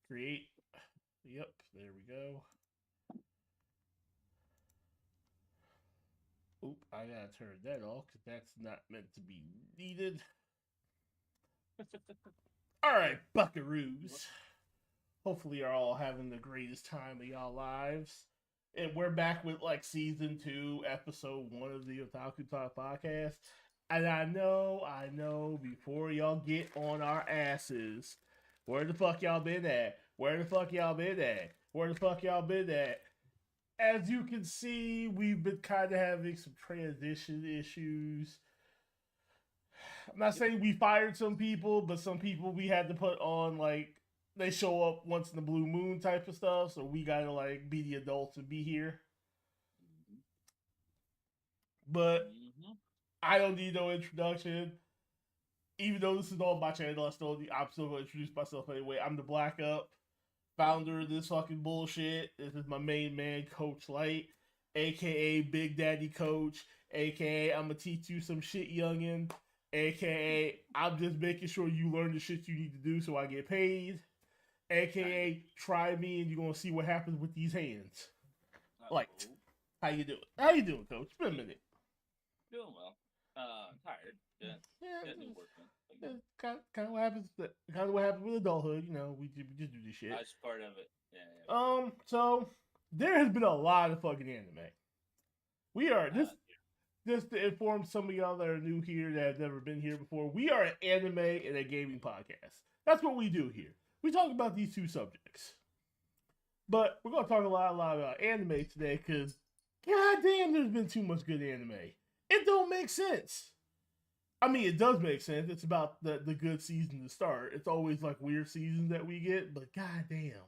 Create. Yep, there we go. Oop, I gotta turn that off because that's not meant to be needed. All right, buckaroos. Hopefully, you're all having the greatest time of y'all lives. And we're back with like season 2, episode 1 of the Otaku Talk podcast. And I know, before y'all get on our asses, where the fuck y'all been at? Where the fuck y'all been at? Where the fuck y'all been at? As you can see, we've been kind of having some transition issues. I'm not saying we fired some people, but some people we had to put on like they show up once in the blue moon type of stuff, so we gotta like be the adults and be here. But I don't need no introduction. Even though this is all my channel, I'm still gonna introduce myself anyway. I'm the Black Up, founder of this fucking bullshit. This is my main man, Coach Light, aka Big Daddy Coach, aka I'm gonna teach you some shit, youngin, aka I'm just making sure you learn the shit you need to do so I get paid, aka try me and you're gonna see what happens with these hands. Light, how you doing? How you doing, Coach? It's been a minute. Doing well. Tired. Yeah, new work, man. Kind of what happens. Kind of what happens with adulthood. You know, we just do this shit. That's part of it. Yeah. So there has been a lot of fucking anime. We are just to inform some of y'all that are new here that have never been here before. We are an anime and a gaming podcast. That's what we do here. We talk about these two subjects, but we're gonna talk a lot about anime today because, goddamn, there's been too much good anime. It don't make sense. I mean, it does make sense. It's about the good season to start. It's always like weird seasons that we get, but goddamn.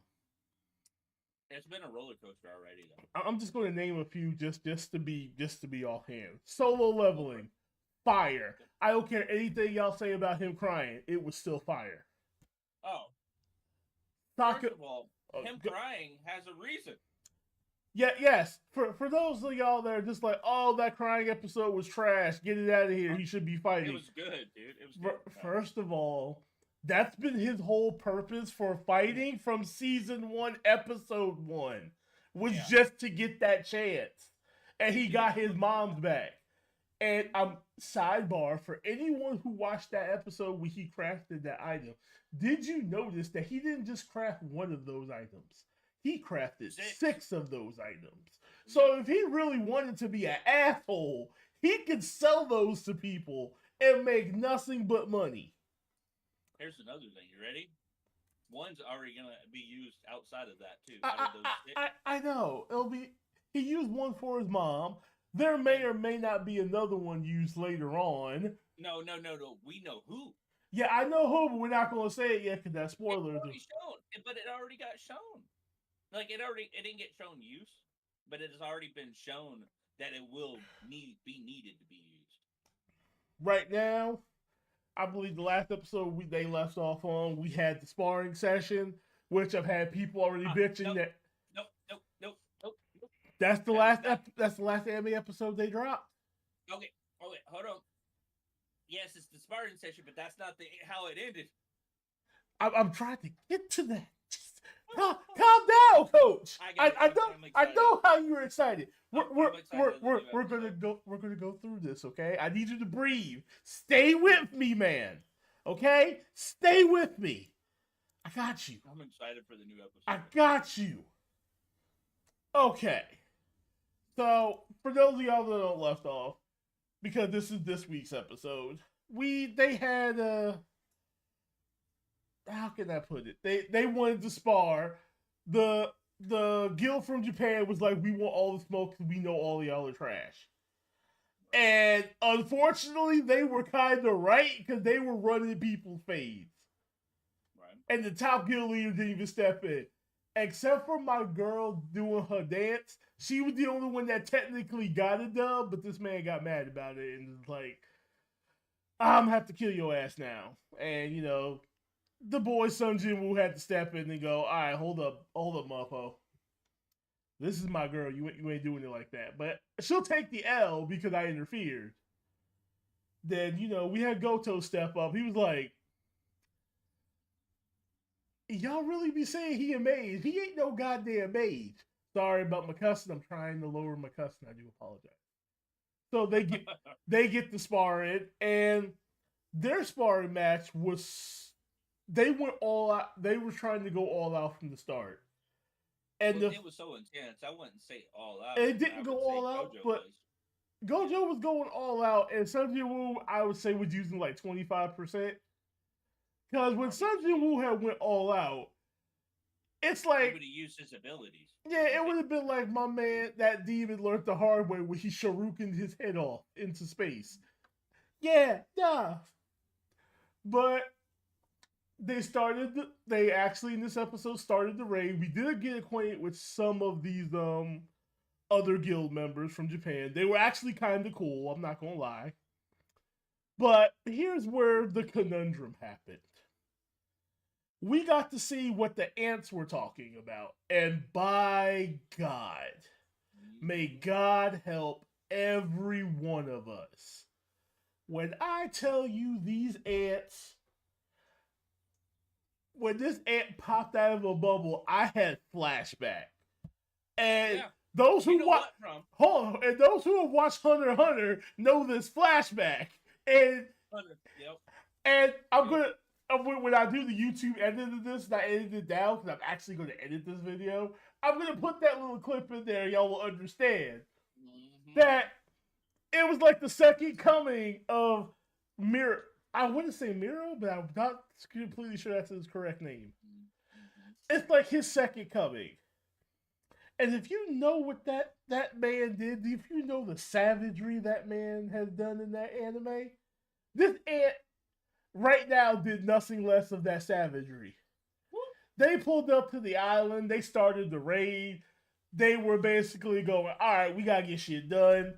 It's been a roller coaster already, though. I'm just going to name a few just to be offhand. Solo Leveling, fire. I don't care anything y'all say about him crying. It was still fire. Oh. First of all, him crying has a reason. Yeah, yes. For those of y'all that are just like, oh, that crying episode was trash. Get it out of here. He should be fighting. It was good, dude. It was good. First of all, that's been his whole purpose for fighting from season 1, episode 1, was just to get that chance. And he got his mom's back. And sidebar, for anyone who watched that episode when he crafted that item, did you notice that he didn't just craft one of those items? He crafted 6 of those items. So if he really wanted to be an asshole, he could sell those to people and make nothing but money. Here's another thing. You ready? One's already gonna be used outside of that too. I know. He used one for his mom. There may or may not be another one used later on. No. We know who. Yeah, I know who, but we're not gonna say it yet because that's spoiler. It's already shown, but it already got shown. Like it didn't get shown use, but it has already been shown that it will be needed to be used. Right now, I believe the last episode they left off on, we had the sparring session, which I've had people already bitching that. Nope. That's the last. That's the last anime episode they dropped. Okay, hold on. Yes, it's the sparring session, but that's not how it ended. I'm trying to get to that. Calm down, Coach. I know how you're excited. We're gonna go through this, okay? I need you to breathe. Stay with me, man. Okay? Stay with me. I got you. I'm excited for the new episode. I got you. Okay. So for those of y'all that don't left off, because this is this week's episode, they had how can I put it? They wanted to spar. The guild from Japan was like, we want all the smoke because we know all y'all are trash. And unfortunately, they were kind of right because they were running people's fades. Right. And the top guild leader didn't even step in. Except for my girl doing her dance. She was the only one that technically got a dub, but this man got mad about it and was like, I'm gonna have to kill your ass now. And, you know, the boy Sun Jin-woo had to step in and go, all right, hold up, mofo. This is my girl. You ain't doing it like that. But she'll take the L because I interfered. Then, you know, we had Goto step up. He was like, y'all really be saying he a mage? He ain't no goddamn mage. Sorry about my cussing. I'm trying to lower my cussing. I do apologize. So they get the sparring, and their sparring match was they went all out. They were trying to go all out from the start, and Well, it was so intense. I wouldn't say all out. it I didn't go would say all out, Gojo but was. Gojo was going all out, and Sun Jin Woo, I would say, was using like 25%. Because when Sun Jin Woo had went all out, it's He like, would have used his abilities. yeah, it would have been like my man, that demon learned the hard way when he shurikened his head off into space. Yeah, yeah. But they actually in this episode started the raid. We did get acquainted with some of these other guild members from Japan. They were actually kind of cool, I'm not gonna lie. But here's where the conundrum happened. We got to see what the ants were talking about, and by God, may God help every one of us. When I tell you these ants, when this ant popped out of a bubble, I had flashback. And Yeah. those who watch, hold on, and those who have watched Hunter x Hunter know this flashback. And yep. And I'm gonna when I do the YouTube edit of this, and I edit it down because I'm actually gonna edit this video. I'm gonna put that little clip in there. Y'all will understand that it was like the second coming of Miro. I wouldn't say Miro, but I'm not completely sure that's his correct name. It's like his second coming. And if you know what that man did, if you know the savagery that man has done in that anime, this ant right now did nothing less of that savagery. They pulled up to the island. They started the raid. They were basically going, all right, we got to get shit done.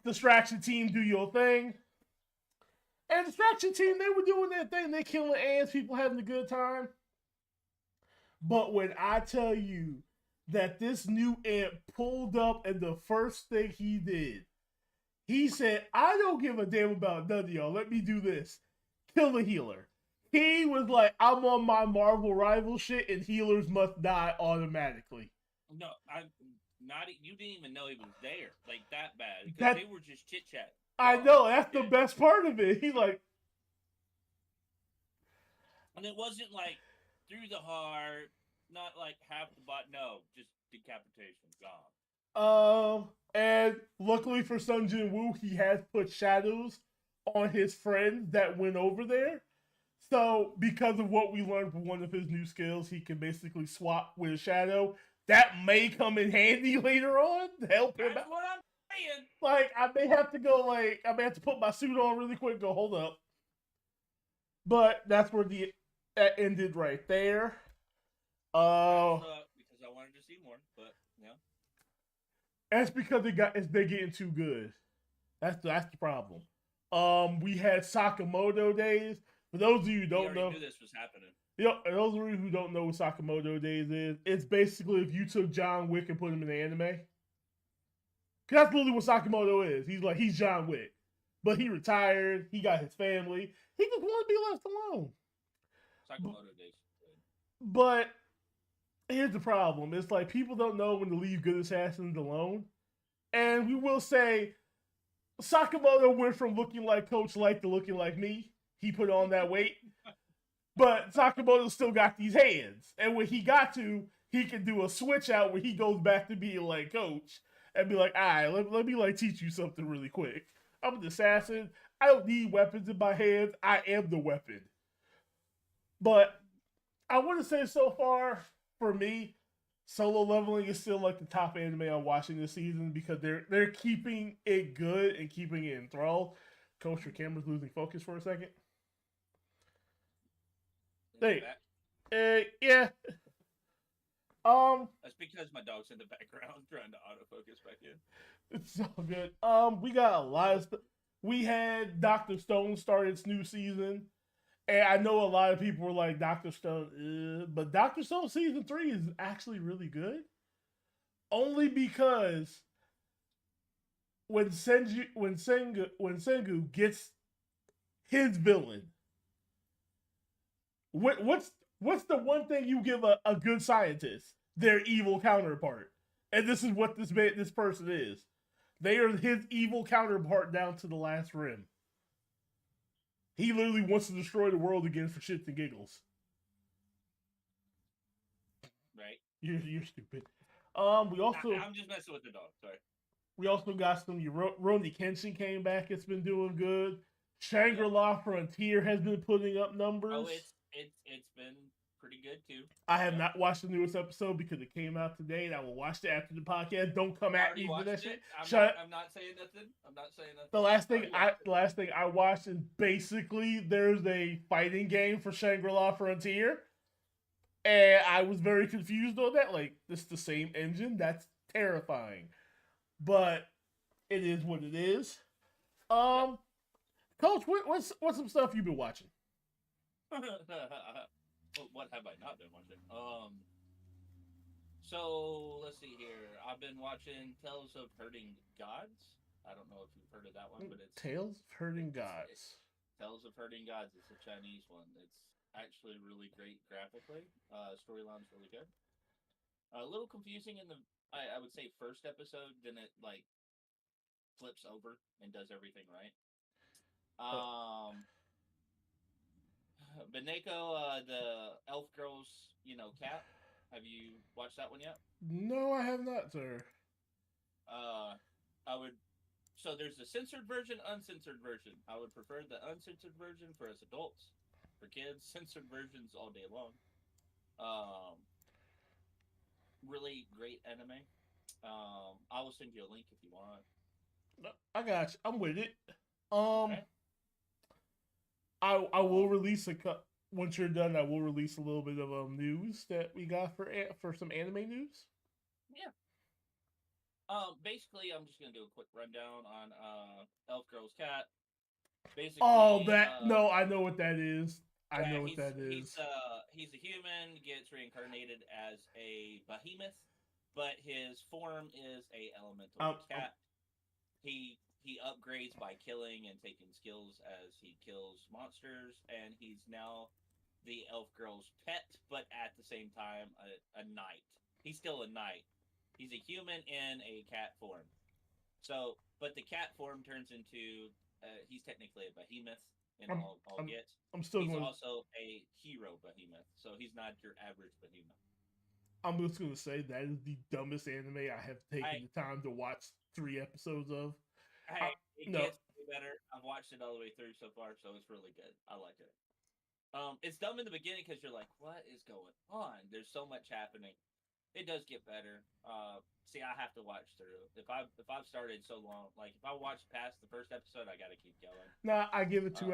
Distraction team, do your thing. And Distraction team, they were doing their thing. They killing ants, people having a good time. But when I tell you that this new ant pulled up and the first thing he did, he said, I don't give a damn about none of y'all. Let me do this. Kill the healer. He was like, I'm on my Marvel rival shit, and healers must die automatically. No, you didn't even know he was there, like that bad, because they were just chit chat. I know, that's the best part of it. He's like, and it wasn't like through the heart, not like half the bot. No, just decapitation, gone. And luckily for Sun Jin Woo, he has put shadows on his friends that went over there. So, because of what we learned from one of his new skills, he can basically swap with a shadow. That may come in handy later on to help him. That's what I'm saying. Like, I may have to put my suit on really quick and go, hold up. But that's where that ended right there. Because I wanted to see more, but yeah. That's because they're getting too good. That's the problem. We had Sakamoto days. For those of you who don't know, knew this was happening. Those of you who don't know what Sakamoto days is, it's basically if you took John Wick and put him in the anime. That's literally what Sakamoto is. He's John Wick, but he retired. He got his family. He just wanted to be left alone. Sakamoto days. But here's the problem: it's like people don't know when to leave good assassins alone, and we will say Sakamoto went from looking like Coach Light to looking like me. He put on that weight. But Sakamoto still got these hands. And when he got to, he can do a switch out where he goes back to being like Coach and be like, all right, let me like teach you something really quick. I'm an assassin. I don't need weapons in my hands. I am the weapon. But I want to say so far, for me, Solo Leveling is still like the top anime I'm watching this season because they're keeping it good and keeping it enthralled. Coach, your camera's losing focus for a second. Hey, yeah. That's because my dog's in the background trying to autofocus back in. It's all good. We got a lot of stuff. We had Dr. Stone start its new season. And I know a lot of people were like, Dr. Stone, but Dr. Stone season 3 is actually really good. Only because when Sengu gets his villain, what's What's the one thing you give a good scientist? Their evil counterpart. And this is what this person is. They are his evil counterpart down to the last rim. He literally wants to destroy the world again for shits and giggles. Right. You're stupid. We also I'm just messing with the dog. Sorry. we also got some Rurouni Kenshin came back. It's been doing good. Shangri-La Frontier has been putting up numbers. Oh, it's been pretty good too. I have not watched the newest episode because it came out today, and I will watch it after the podcast. Don't come at me for that shit. I'm not saying nothing. I'm not saying nothing. The last thing I watched is basically there's a fighting game for Shangri-La Frontier, and I was very confused on that. Like, this is the same engine. That's terrifying, but it is what it is. Coach, what's some stuff you've been watching? What have I not been watching? So let's see here. I've been watching Tales of Hurting Gods. I don't know if you've heard of that one, but it's Tales of Hurting Gods. Tales of Hurting Gods. It's a Chinese one. It's actually really great graphically. Storyline's really good. A little confusing in the I would say first episode. Then it like flips over and does everything right. Beneko, the elf girl's, cat. Have you watched that one yet? No, I have not, sir. I would. So there's the censored version, uncensored version. I would prefer the uncensored version for us adults. For kids, censored versions all day long. Really great anime. I will send you a link if you want. I got you. I'm with it. Okay. I will release once you're done. I will release a little bit of news that we got for some anime news. Yeah. Basically, I'm just gonna do a quick rundown on Elf Girl's Cat. Basically, no, I know what that is. I know what that is. He's a human, gets reincarnated as a behemoth, but his form is a elemental cat. He upgrades by killing and taking skills as he kills monsters, and he's now the elf girl's pet, but at the same time a knight. He's still a knight. He's a human in a cat form. So, but the cat form turns into he's technically a behemoth in all gets. He's also a hero behemoth, so he's not your average behemoth. I'm just gonna say that is the dumbest anime I have taken the time to watch 3 episodes of. It gets better. I've watched it all the way through so far, so it's really good. I like it. It's dumb in the beginning because you're like, "What is going on?" There's so much happening. It does get better. See, I have to watch through. If I've started so long, like if I watch past the first episode, I got to keep going. Nah, I gave it 2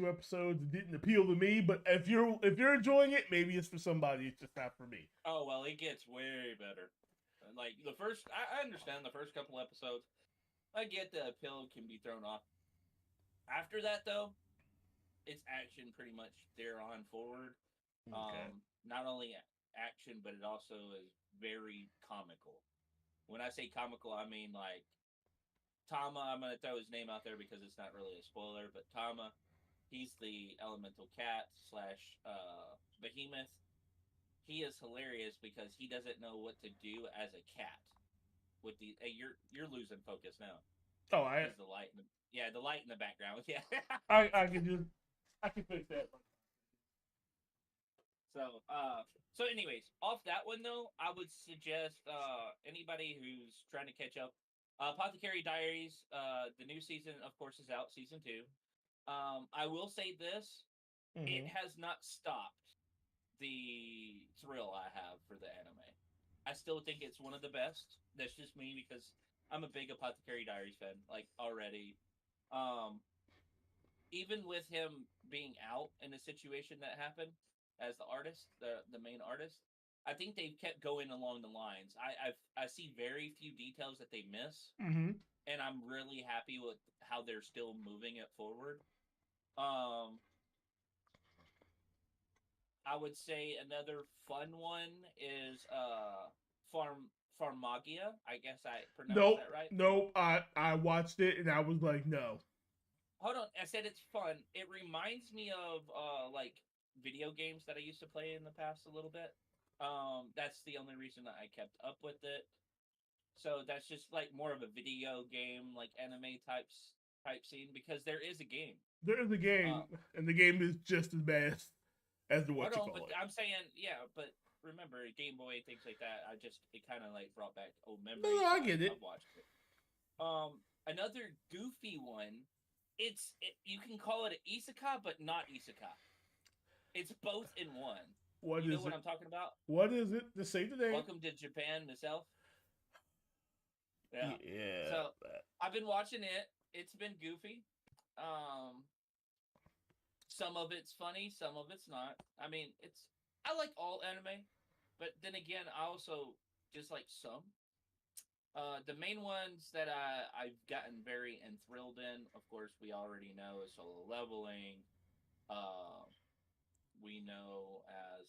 episodes. It didn't appeal to me, but if you're enjoying it, maybe it's for somebody. It's just not for me. Oh well, it gets way better. Like the first, I understand the first couple episodes. I get the appeal can be thrown off. After that, though, it's action pretty much there on forward. Okay. Not only action, but it also is very comical. When I say comical, I mean like Tama. I'm going to throw his name out there because it's not really a spoiler, but Tama, he's the elemental cat / behemoth. He is hilarious because he doesn't know what to do as a cat. With the you're losing focus now. Oh, the light. The light in the background. Yeah. I can fix that. So anyways, off that one though, I would suggest anybody who's trying to catch up. Apothecary Diaries, the new season, of course, is out. Season 2. I will say this: it has not stopped the thrill I have for the anime. I still think it's one of the best. That's just me because I'm a big Apothecary Diaries fan, like already. Even with him being out in a situation that happened as the artist, the main artist, I think they've kept going along the lines. I see very few details that they miss, and I'm really happy with how they're still moving it forward. I would say another fun one is Pharmagia. I guess I pronounced that right. Nope. I watched it and I was like, no. Hold on. I said it's fun. It reminds me of like video games that I used to play in the past a little bit. That's the only reason that I kept up with it. So that's just like more of a video game, like anime type scene because there is a game. There is a game, Uh, and the game is just as bad as the I what you don't, but call it. I'm saying yeah, but remember Game Boy things like that. I just it kind of like brought back old No, memories, so I get I it. watched it. Another goofy one. You can call it an isekai, but not isekai. It's both in one. What You know is what it? I'm talking about? What is it? Just say the name. Welcome to Japan, Miss Elf. Yeah. Yeah. So I've been watching it. It's been goofy. Um, some of it's funny, some of it's not. I mean, it's I like all anime, but then again, I also dislike some. The main ones that I've gotten very enthralled in, of course, we already know is solo leveling. Uh, we know as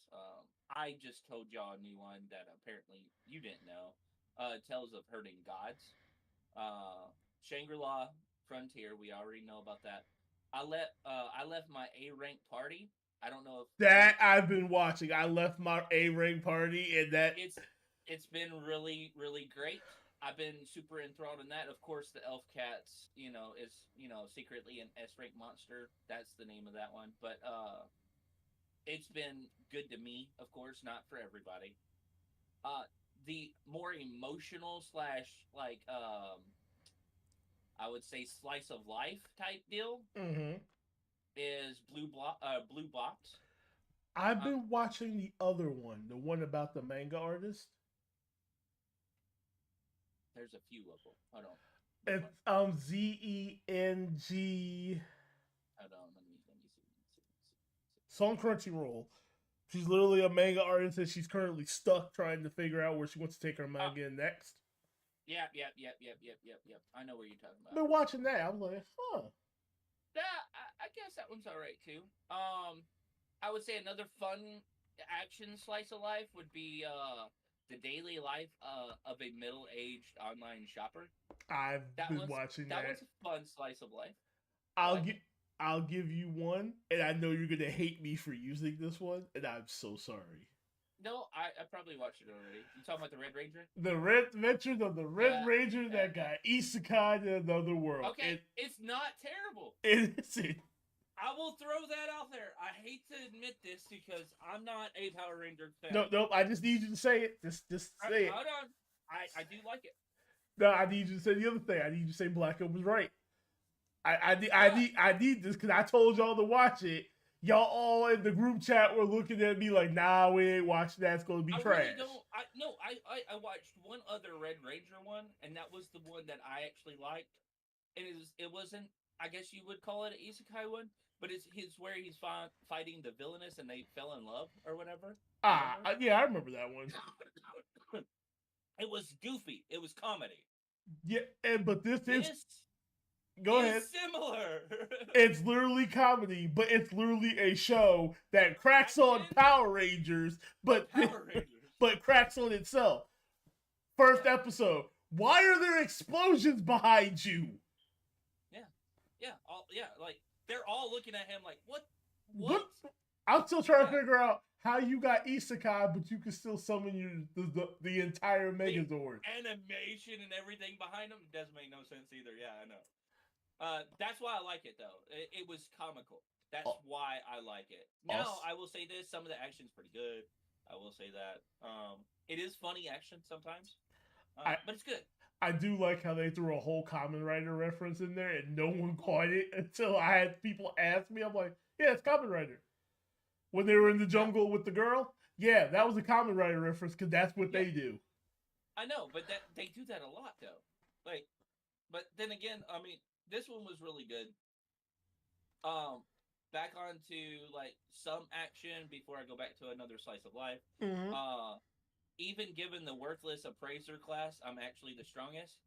I just told y'all a new one that apparently you didn't know. Tales of Hurting Gods. Shangri La Frontier. We already know about that. I left my A rank party. I don't know if you. That I've been watching. I left my A rank party, and that It's it's been really great. I've been super enthralled in that. Of course, the Elf Cats, is secretly an S rank monster. That's the name of that one. But it's been good to me. Of course, not for everybody. Uh, the more emotional slash like I would say slice of life type deal mm-hmm. is Blue Box. I've Um, been watching the other one, the one about the manga artist. there's a few of them. Hold on, which It's one? Zeng. Hold on, let me see. It's on Crunchyroll. She's literally a manga artist, and she's currently stuck trying to figure out where she wants to take her Oh, manga next. yep. I know what you're talking I've about. been watching that. I was like, huh. Yeah, I guess that one's all right too. I would say another fun action slice of life would be the daily life of a middle-aged online shopper. I've That been one's watching that that. one's a fun slice of life. I'll What? give I'll give you one, and I know you're gonna hate me for using this one, and I'm so sorry. No, I probably watched it already. You talking about the Red Ranger? The Red Adventures of the Red Yeah, Ranger yeah, that yeah. got isekai to another world. Okay, it's not terrible. It is. I will throw that out there. I hate to admit this because I'm not a Power Ranger fan. Nope. I just need you to say it. Just say it. Hold on. I do like it. No, I need you to say the other thing. I need you to say Black Oak was right. But I need this because I told y'all to watch it. Y'all all in the group chat were looking at me like, nah, we ain't watching that. It's gonna be I trash. really don't. I no. I watched one other Red Ranger one, and that was the one that I actually liked. And it wasn't. I guess you would call it an isekai one, but it's where he's fighting the villainess and they fell in love or whatever. You remember? Yeah, I remember that one. It was goofy. It was comedy. Yeah, but this is This go is ahead. similar. It's literally comedy, but it's literally a show that cracks on Action, Power Rangers, but Power Rangers. but cracks on itself. First Yeah, episode. Why are there explosions behind you? yeah. Like they're all looking at him like, what? What? What? I'm still trying to Yeah. figure out how you got isekai, but you can still summon the entire The Megazord. animation and everything behind them doesn't make no sense either. Yeah, I know. That's why I like it though. It was comical. That's Oh, why I like it. Now awesome. I will say this: some of the action's pretty good. I will say that. It is funny action sometimes, I but it's good. I do like how they threw a whole Kamen Rider reference in there and no one caught it until I had people ask me. I'm like, yeah, it's Kamen Rider. When they were in the Yeah, jungle with the girl, yeah, that yeah, was a Kamen Rider reference because that's what yeah. they do. I know, but that they do that a lot though. Like, but then again, I mean, this one was really good. Um, back onto like some action before I go back to another slice of life. Mm-hmm. Uh, even given the worthless appraiser class, I'm actually the strongest.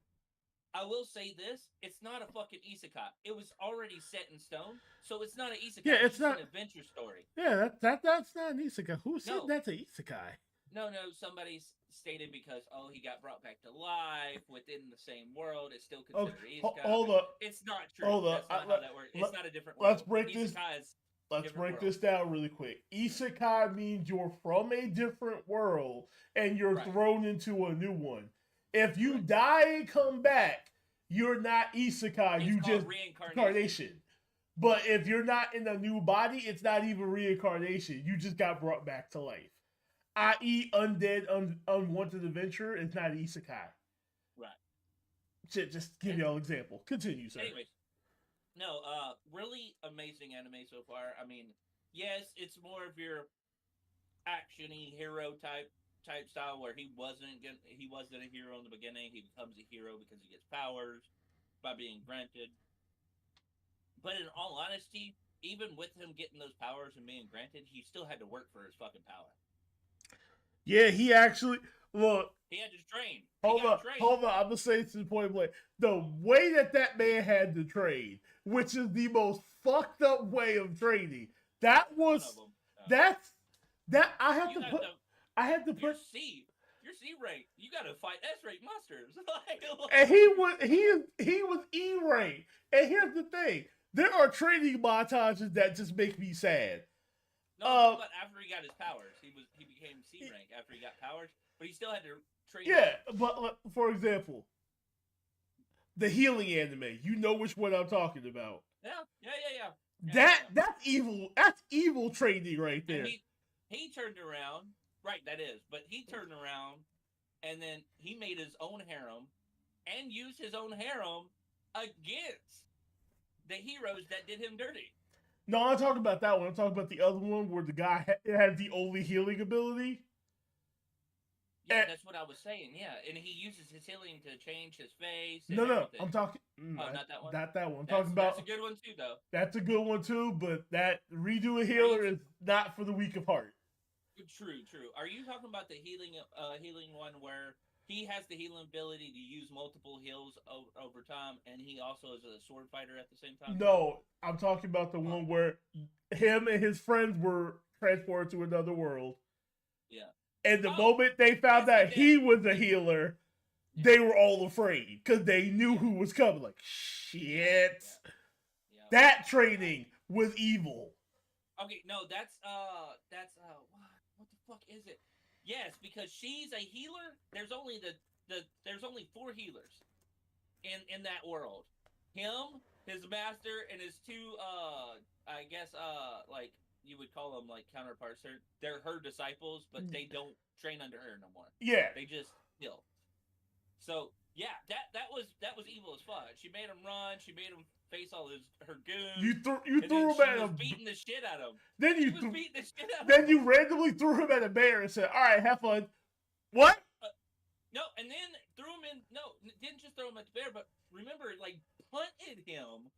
I will say this: it's not a fucking isekai. It was already set in stone, so it's not an Yeah, isekai. It's it's just an not. adventure story. Yeah, that's not an isekai. Who said No, that's an isekai? no. Somebody stated because he got brought back to life within the same world. It's still Okay, considered isekai, hold but up, it's not true. hold up. That's not how that works. It's not a different Let's world. break this. Isekai is. Let's Different break world. this down really quick. Isekai means you're from a different world and you're Right. thrown into a new one. If you Correct. die and come back, you're not isekai. It's You called just reincarnation. reincarnation. But if you're not in a new body, it's not even reincarnation. You just got brought back to life. I.e., undead, unwanted adventure is not isekai. Right. Just give y'all an example. Continue, sir. Anyways, no, really amazing anime so far. I mean, yes, it's more of your actiony hero type style where he wasn't a hero in the beginning. He becomes a hero because he gets powers by being granted. But in all honesty, even with him getting those powers and being granted, he still had to work for his fucking power. Yeah, he actually look. He had to train. Hold on. I'm gonna say to the point blank, the way that man had to train, which is the most fucked up way of training. That was that I had to put. Your C rank. You gotta fight S rank monsters. And he was E rank. And here's the thing: there are training montages that just make me sad. No, but after he got his powers, he became C rank after he got powers, but he still had to train. Yeah, but for example, the healing anime. You know which one I'm talking about. Yeah. That's evil. That's evil training right there. And he turned around. Right, that is. But he turned around, and then he made his own harem, and used his own harem against the heroes that did him dirty. No, I'm talking about that one. I'm talking about the other one where the guy had the only healing ability. Yeah, that's what I was saying. Yeah, and he uses his healing to change his face. No, I'm talking. Not that one. Not that one. I'm talking about. That's a good one too, though. That's a good one too, but that redo a healer is not for the weak of heart. True. Are you talking about the healing one where he has the healing ability to use multiple heals over time, and he also is a sword fighter at the same time? No, I'm talking about the one where him and his friends were transported to another world. Yeah. And the moment they found out he was a healer, they were all afraid because they knew who was coming. Like, shit. Yeah. That training was evil. Okay, no, that's what the fuck is it? Yes, because she's a healer. There's only there's only 4 healers in that world. Him, his master, and his 2 I guess like you would call them like counterparts. They're her disciples, but they don't train under her no more. Yeah, they just heal. So yeah, that was evil as fuck. She made him run. She made him face all her goons. You threw him at him, beating the shit out of him. Then you beating the shit out of him. You randomly threw him at a bear and said, "All right, have fun." What? No, and then threw him in. No, didn't just throw him at the bear, but remember, like punted him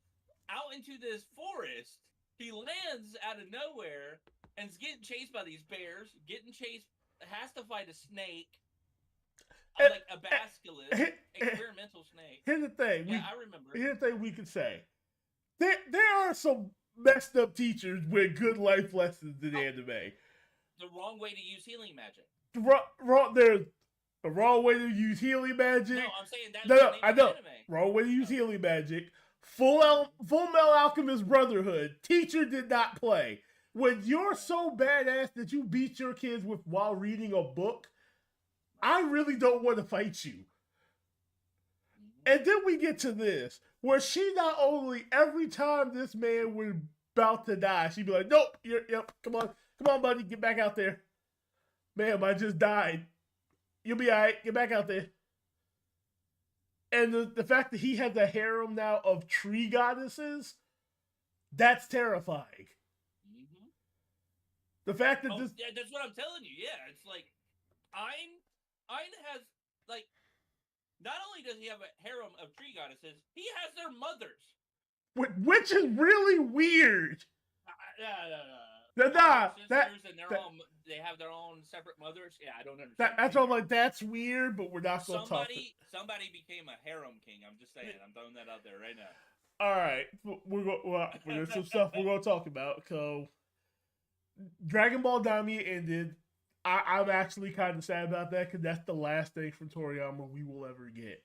out into this forest. He lands out of nowhere and is getting chased by these bears. Has to fight a snake. Like a basilisk, experimental snake. Here's the thing. I remember. Here's the thing we can say. There are some messed up teachers with good life lessons in anime. The wrong way to use healing magic. There's the wrong way to use healing magic. No, I'm saying that's I know. Anime. Wrong way to use healing magic. Full Metal Alchemist Brotherhood. Teacher did not play. When you're so badass that you beat your kids while reading a book, I really don't want to fight you. And then we get to this, where she not only every time this man was about to die, she'd be like, "Nope, yep, come on, buddy, get back out there. Ma'am, I just died. You'll be alright, get back out there." And the fact that he has a harem now of tree goddesses, that's terrifying. Mm-hmm. The fact that that's what I'm telling you. Yeah, it's like Ein has, like, not only does he have a harem of tree goddesses, he has their mothers. Which is really weird. They have their own separate mothers. Yeah, I don't understand. That's why I'm like, that's weird, but we're not going to talk. Somebody became a harem king. I'm just saying. I'm throwing that out there right now. All right. There's some stuff we're going to talk about. So, Dragon Ball Daimyo ended. I'm actually kind of sad about that because that's the last thing from Toriyama we will ever get.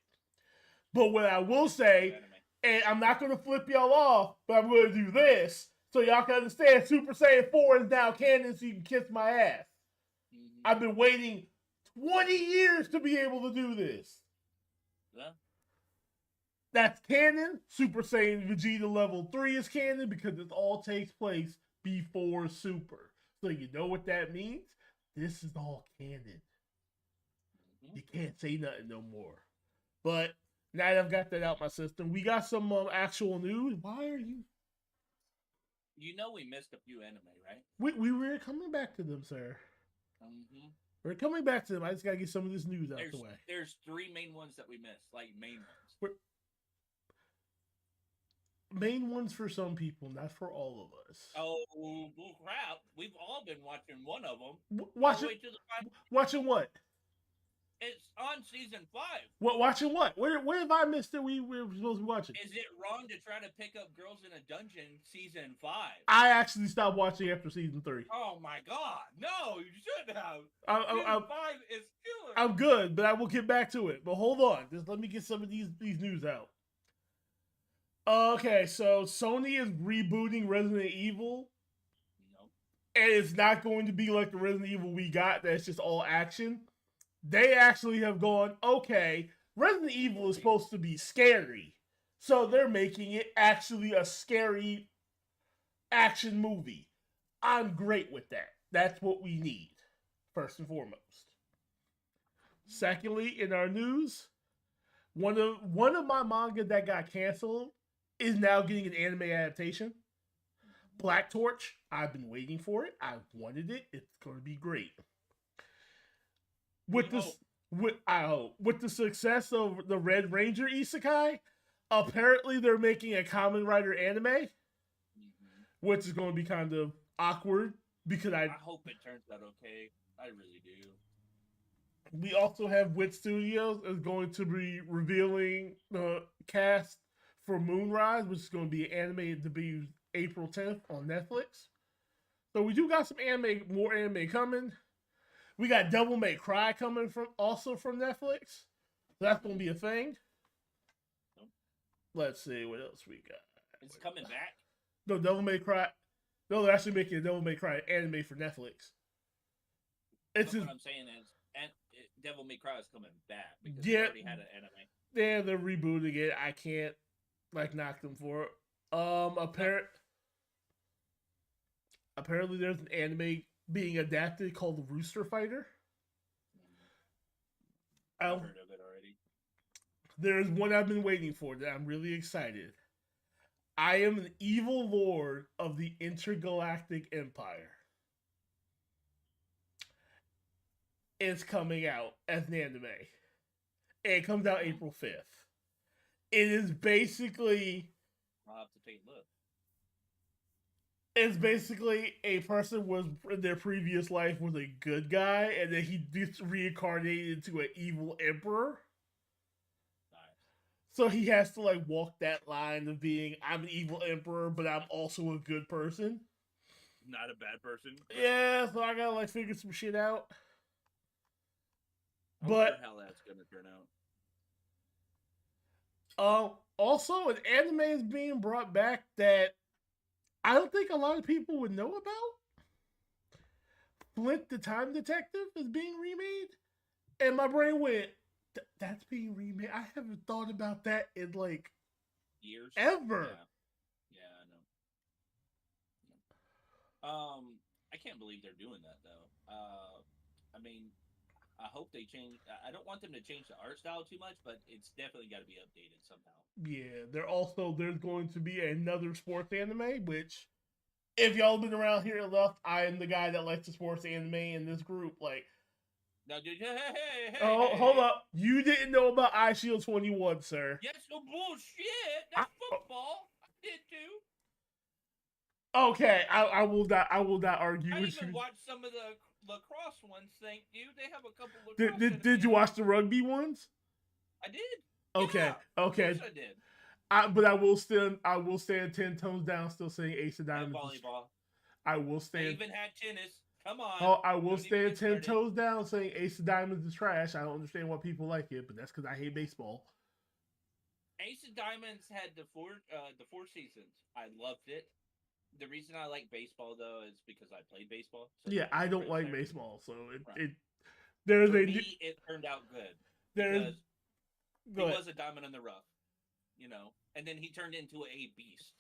But what I will say, and I'm not going to flip y'all off, but I'm going to do this. So y'all can understand Super Saiyan 4 is now canon, so you can kiss my ass. Mm-hmm. I've been waiting 20 years to be able to do this. Yeah. That's canon. Super Saiyan Vegeta level 3 is canon because it all takes place before Super. So you know what that means? This is all canon. Mm-hmm. You can't say nothing no more. But now that I've got that out my system, we got some actual news. Why are you? You know we missed a few anime, right? We were coming back to them, sir. Mm-hmm. We're coming back to them. I just gotta get some of this news out the way. There's 3 main ones that we missed, like main ones. Main ones for some people, not for all of us. Oh, crap! We've all been watching one of them. Watching what? It's on season 5. What? Watching what? Where have I missed that we were supposed to be watching? Is it wrong to try to pick up girls in a dungeon? Season 5. I actually stopped watching after season 3. Oh my god! No, you should have. Season 5 is killer. I'm good, but I will get back to it. But hold on, just let me get some of these news out. Okay, so Sony is rebooting Resident Evil. Nope. And it's not going to be like the Resident Evil we got that's just all action. They actually have gone, okay, Resident Evil is supposed to be scary. So they're making it actually a scary action movie. I'm great with that. That's what we need, first and foremost. Secondly, in our news, one of my manga that got canceled is now getting an anime adaptation. Black Torch. I've been waiting for it. I wanted it. It's going to be great. With the success of the Red Ranger Isekai, apparently they're making a Kamen Rider anime, which is going to be kind of awkward because I hope it turns out okay. I really do. We also have Wit Studios is going to be revealing the cast for Moonrise, which is going to be animated to be April 10th on Netflix. So we do got some more anime coming. We got Devil May Cry coming from Netflix. So that's going to be a thing. Nope. Let's see what else we got. It's coming back. No, Devil May Cry. No, they're actually making a Devil May Cry anime for Netflix. What I'm saying is, Devil May Cry is coming back because they already had an anime. Yeah, they're rebooting it. I can't knock them for it. Apparently there's an anime being adapted called The Rooster Fighter. I've heard of it already. There's one I've been waiting for that I'm really excited. I am an evil lord of the intergalactic empire. It's coming out as an anime. And it comes out April 5th. It is basically... I'll have to take a look. It's basically a person was in their previous life was a good guy, and then he gets reincarnated into an evil emperor. Nice. So he has to like walk that line of being, I'm an evil emperor, but I'm also a good person. Not a bad person. Yeah, so I gotta like figure some shit out. I wonder how that's gonna turn out. Also, an anime is being brought back that I don't think a lot of people would know about. Flint the Time Detective is being remade. And my brain went, that's being remade? I haven't thought about that in like years. Ever. Yeah, I know. I can't believe they're doing that though. I mean, I hope they change. I don't want them to change the art style too much, but it's definitely got to be updated somehow. Yeah, there's going to be another sports anime, which, if y'all been around here enough, I am the guy that likes the sports anime in this group. Like, now, dude, hold up, you didn't know about iShield 21, sir? Yes, no bullshit. That's football. I did too. Okay, I will not argue I with even you. watched some of the lacrosse ones. Thank you. They have a couple of lacrosse. Did you watch the rugby ones? I did. Okay, yeah, okay. Of course I did. But I will stand 10 toes down, still saying Ace of Diamonds. Volleyball. I will stand. I even had tennis. Come on. Oh, I will stand 10 toes down, saying Ace of Diamonds is trash. I don't understand why people like it, but that's because I hate baseball. Ace of Diamonds had the four seasons. I loved it. The reason I like baseball though is because I played baseball. So Yeah, there's a I don't difference like there. baseball, so Right. it there's For a me, it turned out good there's because he go ahead. was a diamond in the rough, you know, and then he turned into a beast.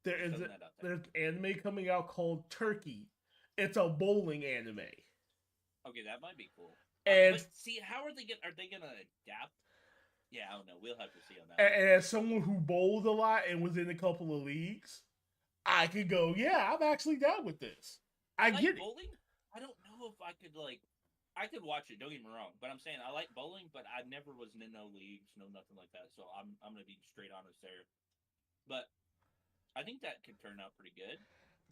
There Just is throwing that out there. there's anime coming out called Turkey. It's a bowling anime. Okay, that might be cool. And But see, how are they gonna adapt? Yeah, I don't know. We'll have to see on that and one. as someone who bowled a lot and was in a couple of leagues, I could go, yeah, I'm actually down with this. I I like get it. bowling. I don't know if I could like. I could watch it. Don't get me wrong, but I'm saying I like bowling, but I never was in no leagues, no nothing like that. So I'm gonna be straight honest there. But I think that could turn out pretty good.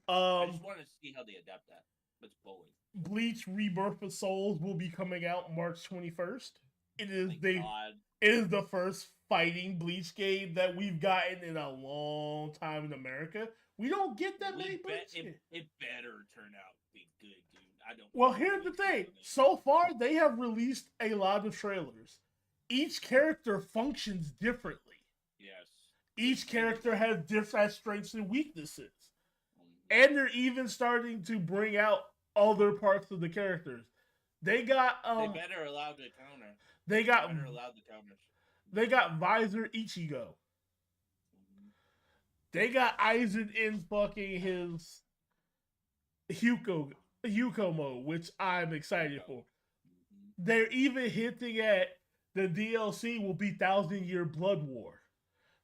I Um, just want to see how they adapt that. But it's bowling. Bleach Rebirth of Souls will be coming out March 21st. It is Thank the God. it is the first fighting Bleach game that we've gotten in a long time in America. We don't get that many We bet Bleach games. it better turn out be good, dude. I don't Well, want no here's the Bleach games thing. on the So internet. far, they have released a lot of trailers. Each character functions differently. Yes. Each character has different strengths and weaknesses. Mhm. And they're even starting to bring out other parts of the characters. They got They better allow the counter. they They got better allow the counters. they got Visor Ichigo. Mhm. They got Aizen in fucking his Huko mode, which I'm excited Yuko. for. Mhm. They're even hinting at the DLC will be Thousand Year Blood War.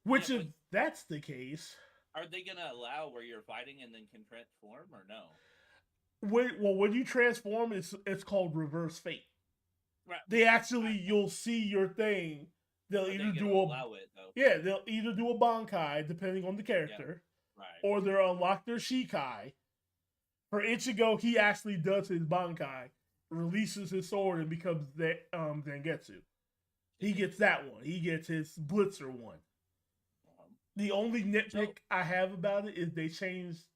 Yeah, Which if but that's the case, are they gonna allow where you're fighting and then can transform or no? when you transform, it's called Reverse Fate. Right. They actually I, you'll see your thing. They'll are they either gonna do a allow it though? yeah, they'll either do a Bankai depending on the Yeah. character, Right. or they'll unlock their Shikai. For Ichigo, he actually does his Bankai, releases his sword, and becomes that Zangetsu. He gets that one. He gets his Blitzer one. Um, The only so nitpick I have about it is they changed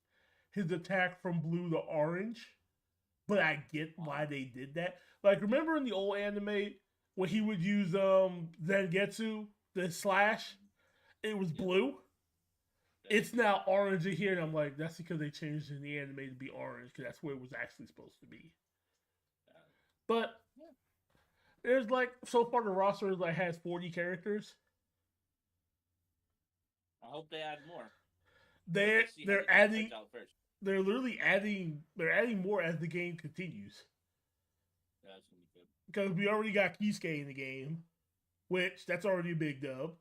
his attack from blue to orange, but I get why they did that. Like, remember in the old anime when he would use Zangetsu, the slash, it was yeah, blue. yeah, It's now orange in here, and I'm like, that's because they changed in the anime to be orange, because that's where it was actually supposed to be. But yeah. there's like so far the roster like has 40 characters. I hope they add more. But They're let's see how the they're game adding turns out first. they're literally adding more as the game continues. Yeah, that's gonna be good. Because we already got Kisuke in the game, which that's already a big dub.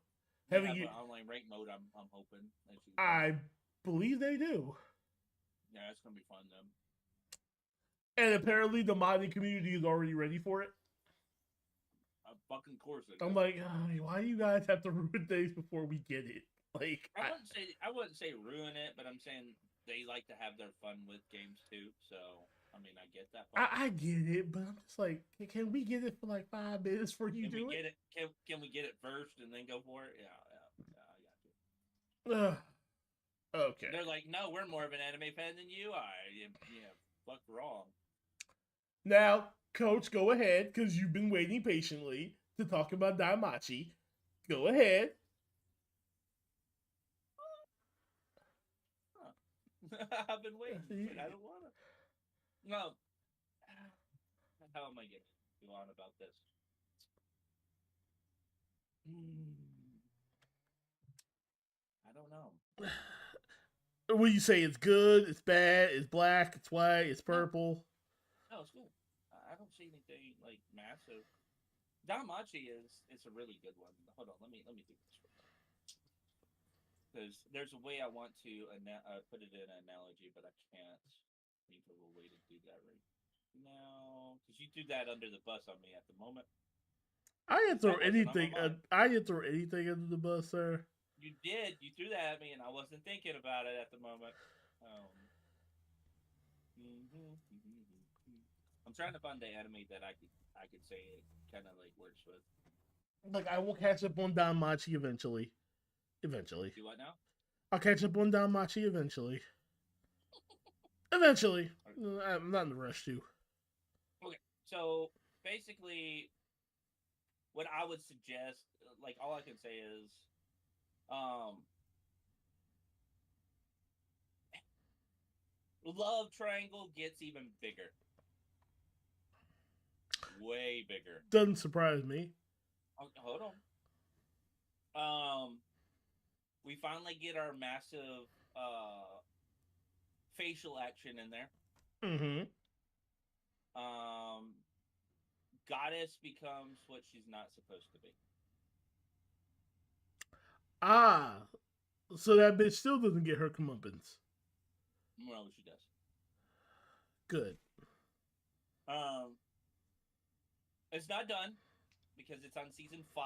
They Having have you, an online rank mode. I'm hoping that you can play. I believe they do. Yeah, that's gonna be fun then. And apparently the modding community is already ready for it. Fucking course they I'm go. like, why do you guys have to ruin things before we get it? Like, I wouldn't say ruin it, but I'm saying they like to have their fun with games too. So I mean, I get that part. I get it, but I'm just like, can we get it for like 5 minutes before you Can we do get it? Can we get it first and then go for it? Yeah, yeah, I got you. it? Okay. They're like, no, we're more of an anime fan than you are. Yeah, fuck wrong. Now, Coach, go ahead, because you've been waiting patiently to talk about Daimachi. Go ahead. Huh. I've been waiting, but I don't wanna. No. How am I getting you on about this? I don't know. What you say? It's good. It's bad. It's black. It's white. It's No, purple. no, it's good. I don't see anything like massive. Damachi is it's a really good one. Hold on, let me think this real quick. Because there's a way I want to put it in an analogy, but I can't think of a way to do that right now. Because you threw that under the bus on me at the moment. I didn't throw That wasn't on my anything. mind. I didn't throw anything under the bus, sir. You did. You threw that at me, and I wasn't thinking about it at the moment. Um, I'm trying to find the anime that I could say it kind of like works with. Like, I will catch up on Daimachi eventually. Eventually, Do what now? I'll catch up on Daimachi eventually. Eventually, I'm not in the rush to. Okay, so basically, what I would suggest, like all I can say is, um, love triangle gets even bigger. Way bigger. Doesn't surprise me. Hold on. We finally get our massive facial action in there. Mm-hmm. Um, Goddess becomes what she's not supposed to be. Ah, so that bitch still doesn't get her comeuppance. No, she does. Good. Um, it's not done because it's on season 5,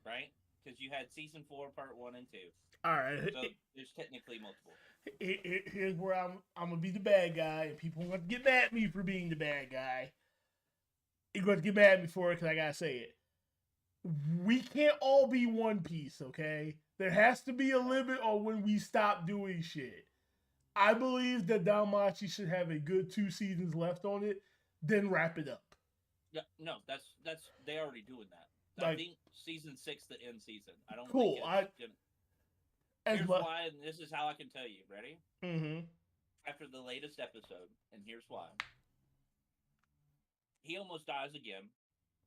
right? Because you had season 4, part 1 and 2. All right. So there's technically multiple. Here's where I'm gonna be the bad guy, and people want to get mad at me for being the bad guy. You're going to get mad at me for it because I gotta say it. We can't all be One Piece, okay? There has to be a limit on when we stop doing shit. I believe that Dalmachi should have a good 2 seasons left on it, then wrap it up. Yeah, no, that's they already doing that. Like, I think season 6 the end season. I don't cool. think it's gonna. Here's Well, why, and this is how I can tell you. Ready? Mm-hmm. After the latest episode, and here's why. He almost dies again.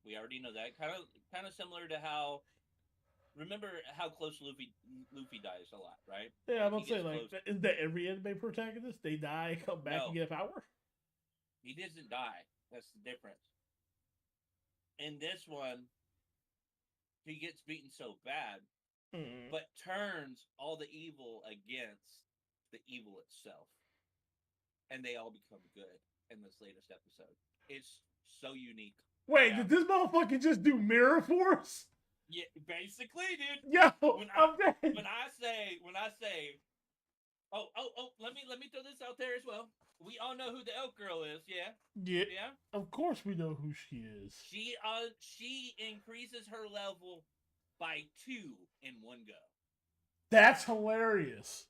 We already know that. Kind of similar to how. Remember how close Luffy dies a lot, right? Yeah, I'm Like, gonna say, like, is that every anime protagonist? They die, come back, No. and get power? He doesn't die. That's the difference. In this one, he gets beaten so bad, but turns all the evil against the evil itself. And they all become good in this latest episode. It's so unique. Wait, did this motherfucker just do Mirror Force? Yeah, basically, dude. Yo, I'm dead. When I say, oh, let me throw this out there as well. We all know who the elk girl is, yeah. Yeah. Of course, we know who she is. She increases her level by 2 in one go. That's hilarious.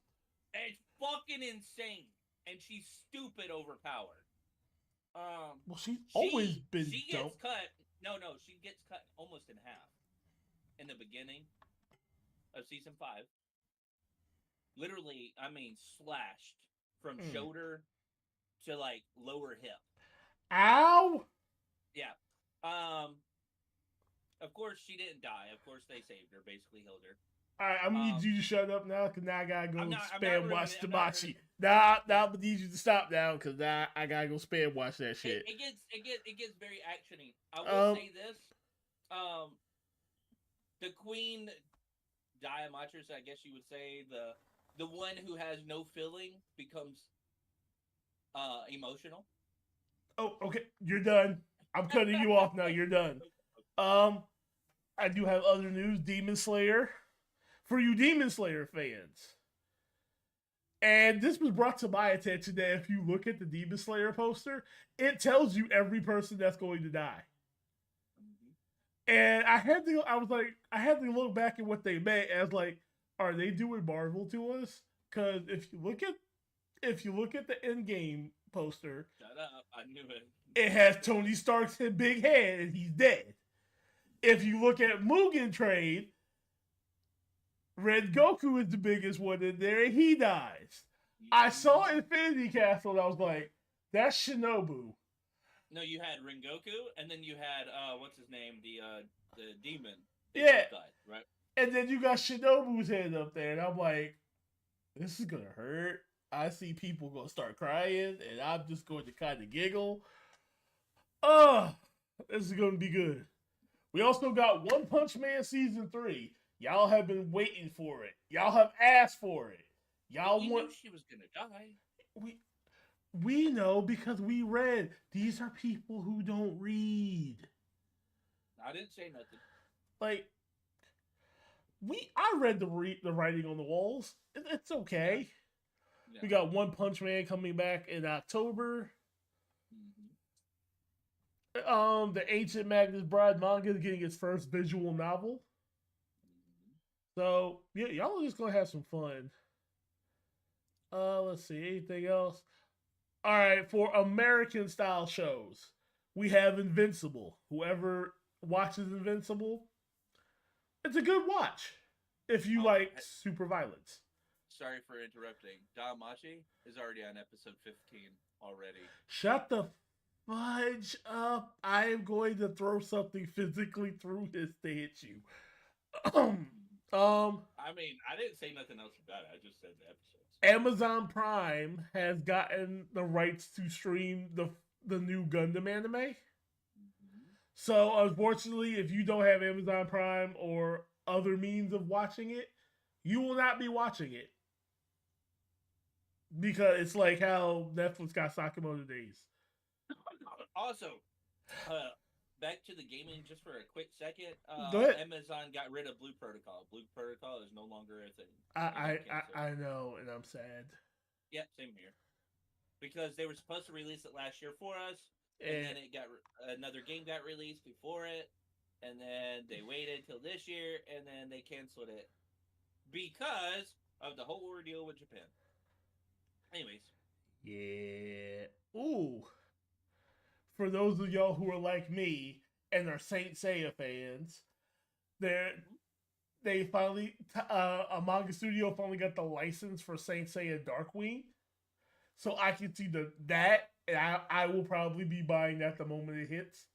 It's fucking insane, and she's stupid overpowered. Well, she's always been. She gets cut. No, she gets cut almost in half. In the beginning of season 5, literally, I mean, slashed from shoulder to like lower hip. Ow! Yeah. Of course, she didn't die. Of course, they saved her, basically healed her. All right, I'm gonna need you to shut up now, because now I gotta go spam watch Damachi. I'm gonna need you to stop now, because now I gotta go spam watch that shit. It gets very actiony. I will say this. The Queen Diamatris, I guess you would say, the one who has no feeling becomes emotional. Oh, okay. You're done. I'm cutting you off now. You're done. I do have other news. Demon Slayer. For you Demon Slayer fans. And this was brought to my attention that if you look at the Demon Slayer poster, it tells you every person that's going to die. And I had to look back at what they meant as like, are they doing Marvel to us? Because if you look at the Endgame poster, shut up, I knew it. It has Tony Stark's big head and he's dead. If you look at Mugen Train, Red Goku is the biggest one in there and he dies. I saw Infinity Castle and I was like, that's Shinobu. No, you had Rengoku, and then you had what's his name, the demon. Yeah, died, right. And then you got Shinobu's head up there, and I'm like, this is gonna hurt. I see people gonna start crying, and I'm just going to kind of giggle. Oh, this is gonna be good. We also got One Punch Man season 3. Y'all have been waiting for it. Y'all have asked for it. Y'all knew she was gonna die. We know because we read. These are people who don't read. I didn't say nothing. Like, I read the writing on the walls. It's okay. Yeah. We got One Punch Man coming back in October. The Ancient Magnus Bride manga is getting its first visual novel. So yeah, y'all are just gonna have some fun. Let's see, anything else? All right, for American style shows, we have Invincible. Whoever watches Invincible, it's a good watch if you like super violence. sorry for interrupting. Damashi is already on episode 15 already. Shut the fudge up. I am going to throw something physically through his to hit you. um, I mean, I didn't say nothing else about it. I just said the episodes. Amazon Prime has gotten the rights to stream the new Gundam anime. Mm-hmm. So unfortunately, if you don't have Amazon Prime or other means of watching it, you will not be watching it. Because it's like how Netflix got Sakamoto Days. Also, back to the gaming just for a quick second. Go ahead. Amazon got rid of Blue Protocol. Blue Protocol is no longer a thing. I know, and I'm sad. Yep, same here. Because they were supposed to release it last year for us, and then it got another game got released before it, and then they waited till this year, and then they canceled it because of the whole ordeal with Japan. Anyways. Yeah. Ooh. For those of y'all who are like me and are Saint Seiya fans, they finally a manga studio finally got the license for Saint Seiya Darkwing, so I can see that, and I will probably be buying that the moment it hits.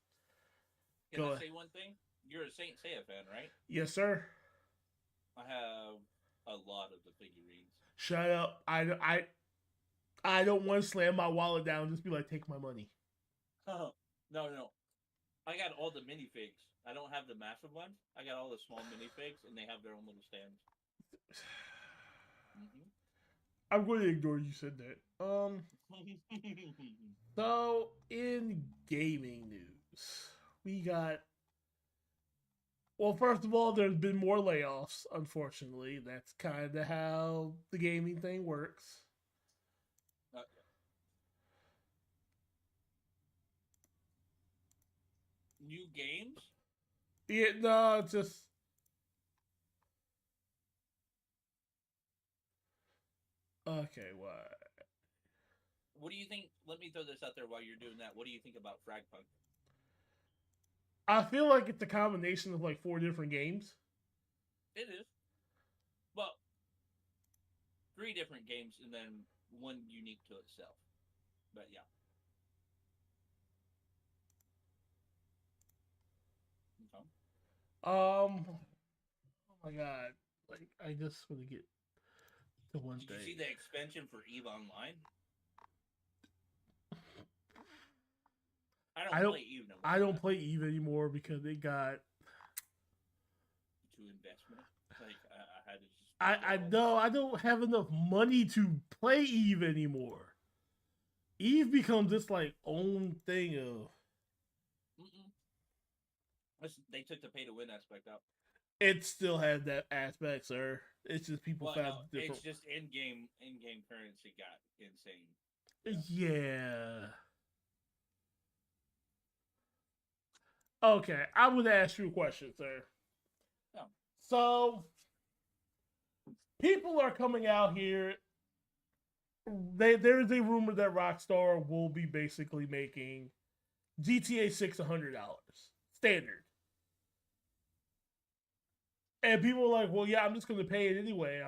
Can I say one thing? You're a Saint Seiya fan, right? Yes, sir. I have a lot of the figurines. Shut up! I don't want to slam my wallet down and just be like, take my money. Oh, no. I got all the minifigs. I don't have the massive ones. I got all the small minifigs, and they have their own little stands. Mm-hmm. I'm going to ignore you said that. So, in gaming news, we got... Well, first of all, there's been more layoffs, unfortunately. That's kind of how the gaming thing works. New games? Yeah, no, just... Okay, what? What do you think? Let me throw this out there while you're doing that. What do you think about Fragpunk? I feel like it's a combination of like 4 different games. It is. Well, 3 different games and then one unique to itself. But yeah. Okay. Oh my god. Like, I just want to get to one Did thing. you see the expansion for EVE Online? I don't play EVE no more. I don't play EVE anymore because it got too investment. Like I had to just. I know I don't have enough money to play EVE anymore. EVE becomes this like own thing of. They took the pay to win aspect out. It still has that aspect, sir. It's just people found different. It's just in-game currency got insane. Yeah. Okay, I would ask you a question, sir. No. So, people are coming out here. There is a rumor that Rockstar will be basically making GTA 6 $100 standard. And people are like, well, yeah, I'm just going to pay it anyway.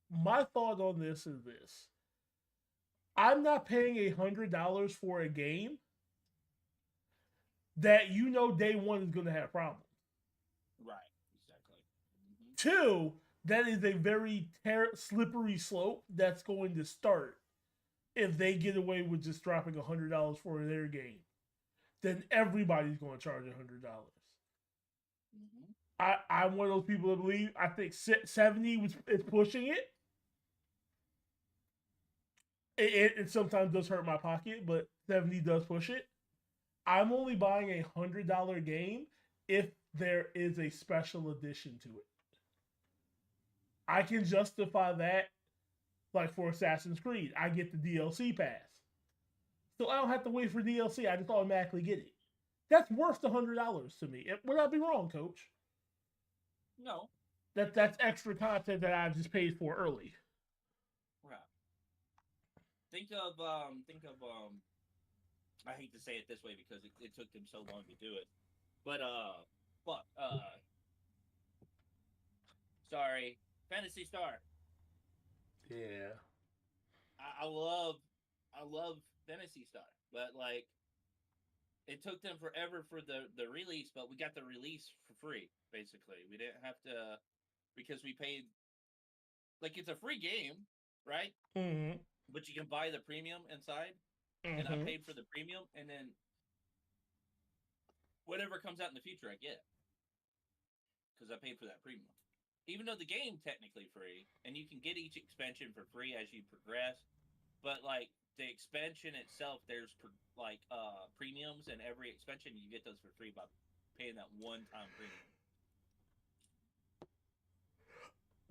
My thought on this is this. I'm not paying $100 for a game that you know day one is going to have problems. Right, exactly. 2, that is a very slippery slope that's going to start if they get away with just dropping $100 for their game. Then everybody's going to charge $100. I'm one of those people that believe. I think 70 is pushing it. It sometimes does hurt my pocket, but 70 does push it. I'm only buying a $100 game if there is a special edition to it. I can justify that, like for Assassin's Creed. I get the DLC pass. So I don't have to wait for DLC. I just automatically get it. That's worth the $100 to me. Would I be wrong, Coach? No. That's extra content that I've just paid for early. Right. Think of I hate to say it this way because it took them so long to do it. But sorry. Phantasy Star. Yeah. I love Fantasy Star, but like it took them forever for the release, but we got the release for free. Basically, we didn't have to because we paid like it's a free game, right? Mm-hmm. But you can buy the premium inside, and I Mm-hmm. paid for the premium, and then whatever comes out in the future, I get because I paid for that premium. Even though the game technically free, and you can get each expansion for free as you progress, but like the expansion itself, there's premiums, and every expansion you get those for free by paying that one time premium.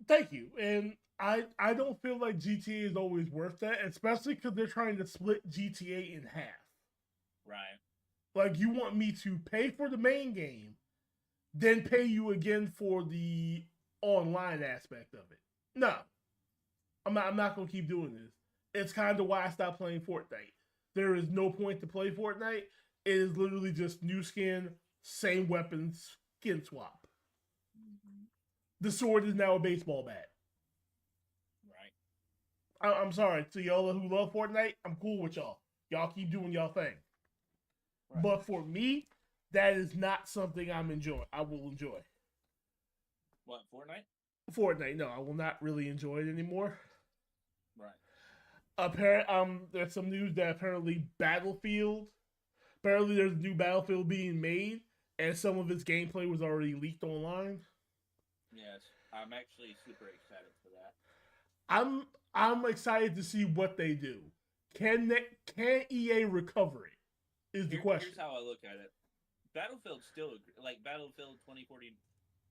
Thank you. And I don't feel like GTA is always worth that, especially because they're trying to split GTA in half. Right. Like you want me to pay for the main game, then pay you again for the online aspect of it. No, I'm not gonna keep doing this. It's kind of why I stopped playing Fortnite. There is no point to play Fortnite. It is literally just new skin, same weapons, skin swap. Mm-hmm. The sword is now a baseball bat. Right. I'm sorry to y'all who love Fortnite. I'm cool with y'all. Y'all keep doing y'all thing. Right. But for me, that is not something I'm enjoying. I will enjoy. What, Fortnite? Fortnite, no, I will not really enjoy it anymore. Right. There's some news that apparently there's a new Battlefield being made, and some of its gameplay was already leaked online. Yes, I'm actually super excited for that. I'm I'm excited to see what they do. Can EA recover it? Is the question. Here's how I look at it. Battlefield's still like Battlefield 2042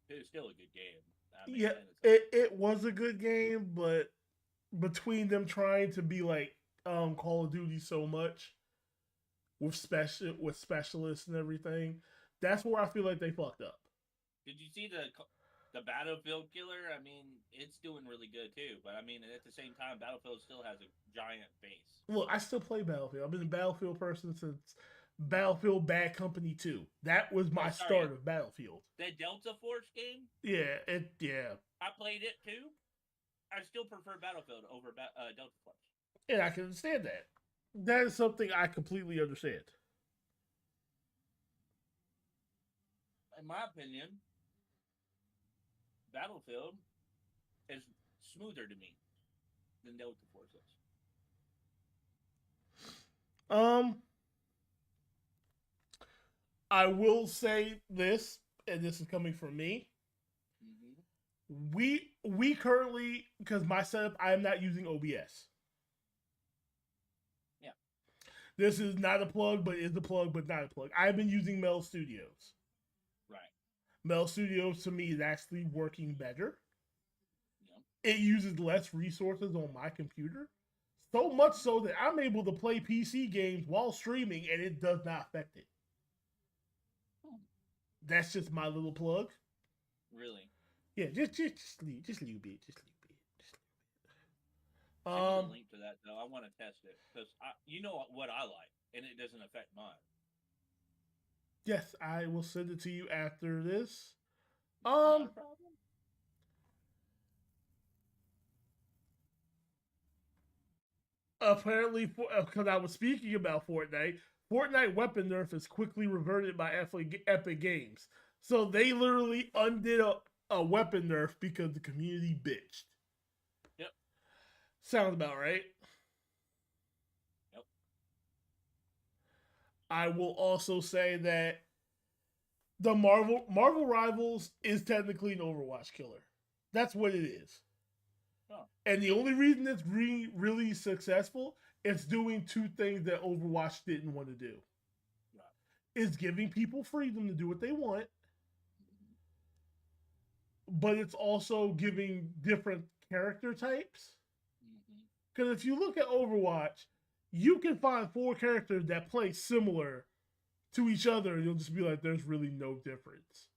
is still a good game. I Yeah, maintain it was a good game, but between them trying to be like Call of Duty so much with specialists and everything, that's where I feel like they fucked up. Did you see the Battlefield killer? I mean, it's doing really good too. But I mean, at the same time, Battlefield still has a giant base. Look, I still play Battlefield. I've been a Battlefield person since Battlefield Bad Company 2. That was Oh, my sorry, start of Battlefield. the Delta Force game. Yeah. I played it too. I still prefer Battlefield over Delta Force. And I can understand that. That is something I completely understand. In my opinion, Battlefield is smoother to me than Delta Force is. Um, I will say this, and this is coming from me. Mm-hmm. We currently, because my setup, I am not using OBS. Yeah. This is not a plug, but is a plug, but not a plug. I've been using Mel Studios. Right. Mel Studios to me is actually working better. Yeah. It uses less resources on my computer. So much so that I'm able to play PC games while streaming and it does not affect it. That's just my little plug. Really? Yeah, just leave it. Just leave it. Just leave it. Send me the link to that though. I want to test it because you know what I like, and it doesn't affect mine. Yes, I will send it to you after this. Not a problem. Apparently, because I was speaking about Fortnite weapon nerf is quickly reverted by Epic Games. So they literally undid a weapon nerf because the community bitched. Yep. Sounds about right. Yep. I will also say that the Marvel Rivals is technically an Overwatch killer. That's what it is. Oh. And the only reason it's really successful is doing two things that Overwatch didn't want to do. Right. It's giving people freedom to do what they want, but it's also giving different character types. Because if you look at Overwatch, you can find 4 characters that play similar to each other, and you'll just be like, there's really no difference.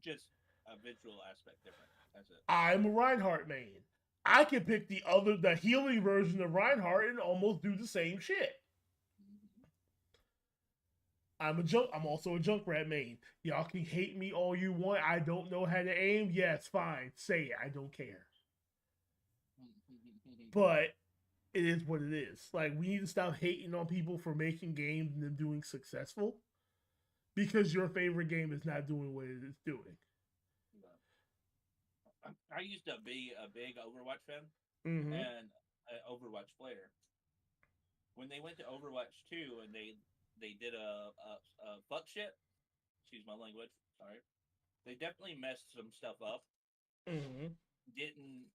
Just a visual aspect different. That's it. I'm a Reinhardt main. I can pick the healing version of Reinhardt and almost do the same shit. I'm also a Junkrat main. Y'all can hate me all you want. I don't know how to aim. Yes, fine. Say it. I don't care. but it is what it is. Like, we need to stop hating on people for making games and them doing successful because your favorite game is not doing what it is doing. I used to be a big Overwatch fan Mm-hmm. and an Overwatch player. When they went to Overwatch 2 and they did a fuck shit, excuse my language, sorry. They definitely messed some stuff up. Mm-hmm. Didn't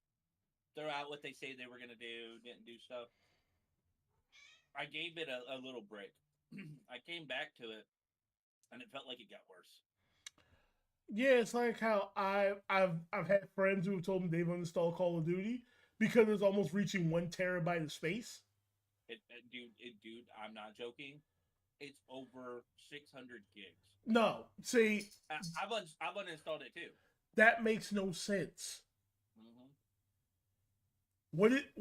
throw out what they say they were gonna do. Didn't do stuff. I gave it a little break. I came back to it, and it felt like it got worse. Yeah, it's like how I've had friends who have told me they've uninstalled Call of Duty because it's almost reaching 1 terabyte of space. Dude, I'm not joking. It's over 600 gigs. No, see, I've uninstalled it too. that makes no sense. Mm-hmm.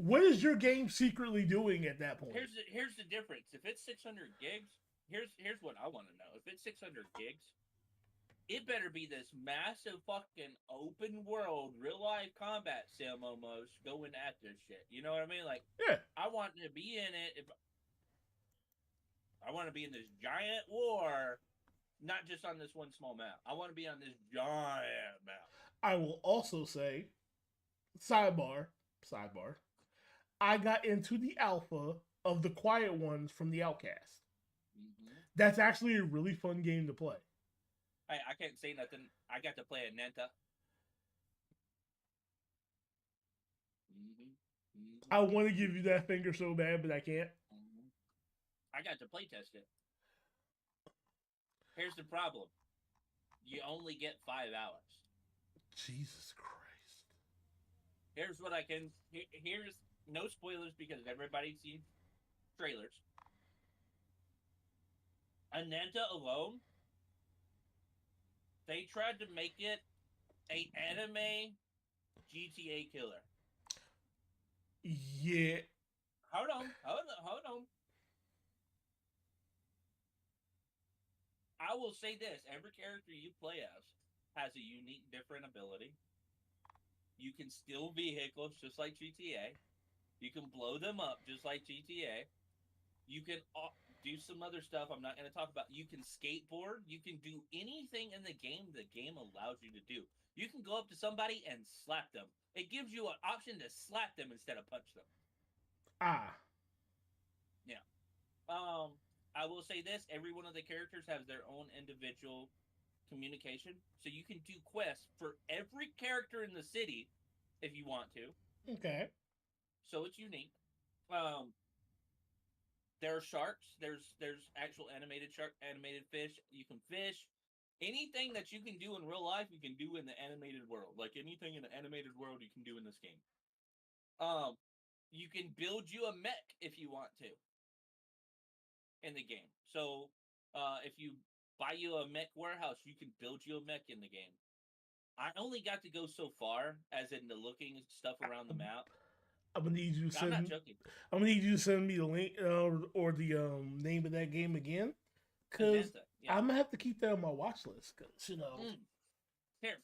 What is your game secretly doing at that point? Here's the difference. If it's 600 gigs, here's what I want to know. If it's 600 gigs, it better be this massive fucking open world, real life combat sim almost going at this shit. You know what I mean? Like, Yeah, I want to be in it. If I want to be in this giant war, not just on this one small map. I want to be on this giant map. I will also say, sidebar, sidebar. I got into the alpha of the Quiet Ones from the Outcast. Mm-hmm. That's actually a really fun game to play. Hey, I can't say nothing. I got to play a Nenta. Mm-hmm. Mm-hmm. I want to give you that finger so bad, but I can't. Mm-hmm. I got to play test it. Here's the problem. You only get 5 hours. Jesus Christ. Here's what I can. Here's no spoilers because everybody's seen trailers. Ananta alone, they tried to make it a anime GTA killer. Yeah. Hold on. I will say this: every character you play as has a unique, different ability. You can steal vehicles just like GTA. You can blow them up just like GTA. You can do some other stuff I'm not going to talk about. You can skateboard. You can do anything in the game allows you to do. You can go up to somebody and slap them. It gives you an option to slap them instead of punch them. Ah. Yeah. I will say this: every one of the characters has their own individual communication, so you can do quests for every character in the city if you want to. Okay. So it's unique. Um, there are sharks. There's actual animated shark, animated fish. You can fish. Anything that you can do in real life, you can do in the animated world. Like anything in the animated world, you can do in this game. You can build you a mech if you want to in the game. So, if you buy you a mech warehouse, you can build you a mech in the game. I only got to go so far, as in the looking stuff around the map. I'm gonna need you to I'm not send. joking. I'm gonna need you to send me the link or the name of that game again, because Ananta, yeah. I'm gonna have to keep that on my watch list. Cause Here,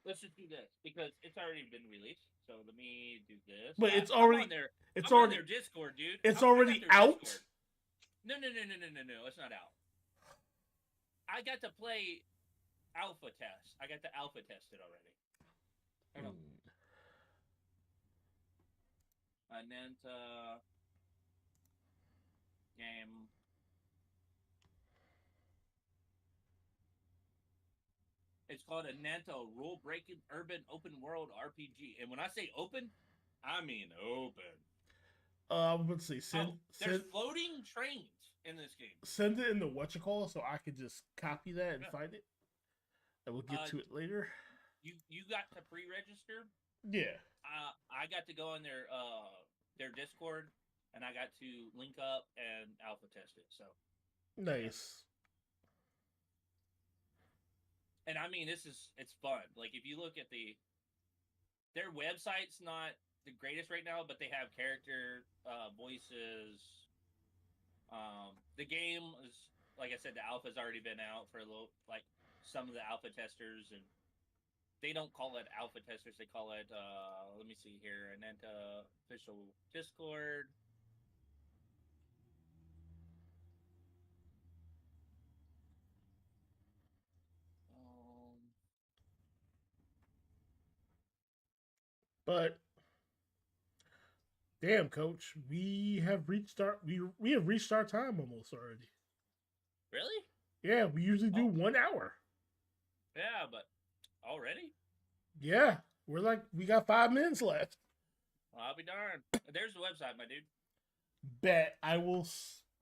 let's just do this because it's already been released. So let me do this. but it's I'm already on their. it's I'm already on their Discord, dude. it's I already got their out. Discord. No, it's not out. I got to play alpha test. I got the alpha tested already. Ananta game. It's called Ananta Rule Breaking Urban Open World RPG. And when I say open, I mean open. Let's see. There's floating trains in this game. Send it in the whatchamacall so I could just copy that and find it. And we'll get to it later. You got to pre-register. Yeah. I got to go on their Discord, and I got to link up and alpha test it. So nice. Yeah. And I mean, it's fun. Like if you look at their website's not the greatest right now, but they have character voices. The game is, like I said, the alpha's already been out for a little, like some of the alpha testers, and they don't call it alpha testers. They call it let me see here, Ananta official Discord. Um, But damn, coach, we have reached our time almost already. really? Yeah, we usually do Oh, 1 hour. yeah, but already? Yeah, we got 5 minutes left. Well, I'll be darned. There's the website, my dude. Bet I will.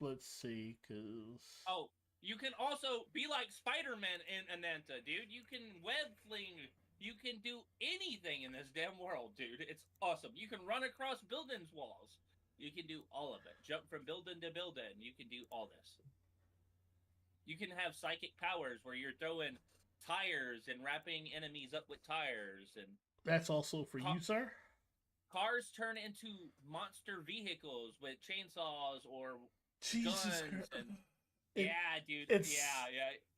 Let's see, cause Oh, you can also be like Spider-Man in Ananta, dude. You can web fling. You can do anything in this damn world, dude. It's awesome. You can run across buildings walls. You can do all of it. Jump from building to building. You can do all this. You can have psychic powers where you're throwing tires and wrapping enemies up with tires, and that's also for you, sir. cars turn into monster vehicles with chainsaws or Jesus guns Christ. and It, yeah, dude. it's Yeah.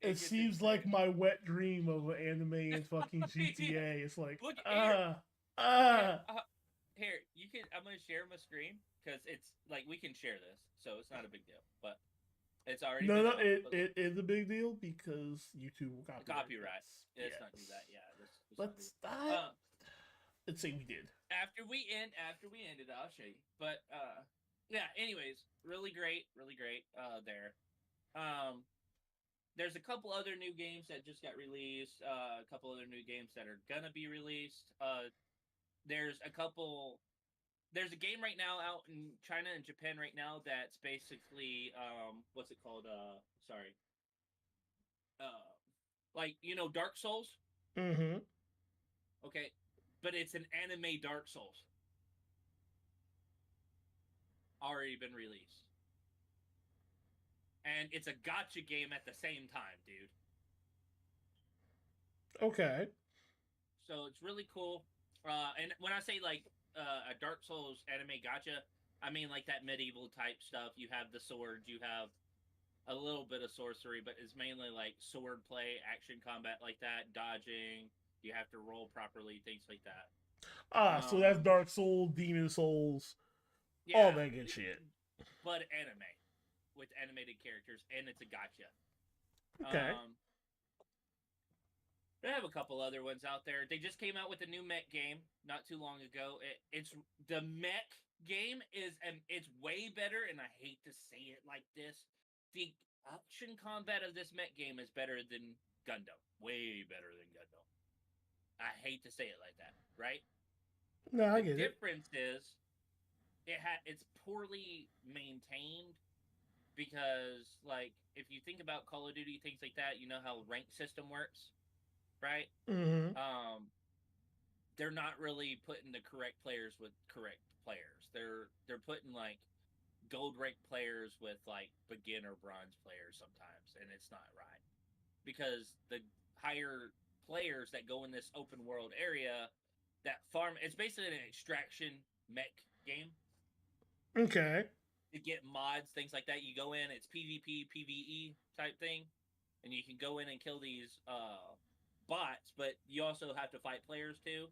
it gets seems insane. like my wet dream of an anime and fucking GTA. It's like Look here. ah. Here, you can. I'm gonna share my screen because it's like we can share this, so it's not a big deal. But it's already No, been no, out. it is a big deal because YouTube will Copyright. this. Let's Yes. not do that. Yeah, Let's let's say we did. after we ended, I'll show you. But yeah. Anyways, really great. There. There's a couple other new games that just got released. A couple other new games that are gonna be released. There's a couple. There's a game right now out in China and Japan right now that's basically what's it called? Sorry. Like Dark Souls. Mm-hmm. Okay, but it's an anime Dark Souls already been released, and it's a gotcha game at the same time, dude. Okay. So it's really cool. And when I say like a Dark Souls anime gotcha, I mean like that medieval type stuff. You have the swords, you have a little bit of sorcery, but it's mainly like sword play, action combat like that, dodging. You have to roll properly, things like that. So that's Um, Dark Souls, Demon Souls, all yeah, that good shit. but anime with animated characters, and it's a gotcha. Okay. Um, They have a couple other ones out there. They just came out with a new mech game not too long ago. It's the mech game it's way better, and I hate to say it like this. The action combat of this mech game is better than Gundam. Way better than Gundam. I hate to say it like that, right? No, I The get it. difference is it's poorly maintained because like if you think about Call of Duty things like that, you know how rank system works, right? Mm-hmm. They're not really putting the correct players with correct players. They're putting like gold rank players with like beginner bronze players sometimes, and it's not right because the higher players that go in this open world area that farm, it's basically an extraction mech game Okay. to get mods, things like that. You go in, it's PvP, PvE type thing, and you can go in and kill these bots, but you also have to fight players too.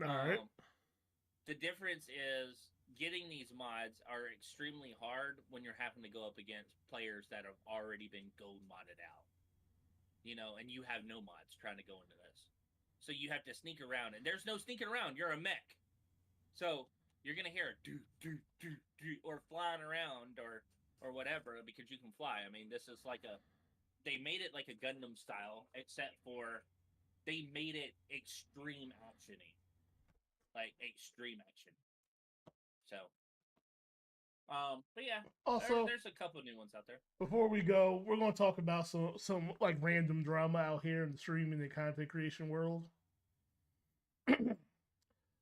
All right. Um, the difference is getting these mods are extremely hard when you're having to go up against players that have already been gold modded out, and you have no mods trying to go into this. So you have to sneak around, and there's no sneaking around. You're a mech, so you're gonna hear do or flying around or whatever because you can fly. I mean, this is like they made it like a Gundam style, except for they made it extreme actiony, like extreme action. So, but yeah, Also, there's a couple new ones out there. before we go, we're going to talk about some like random drama out here in the streaming and content creation world.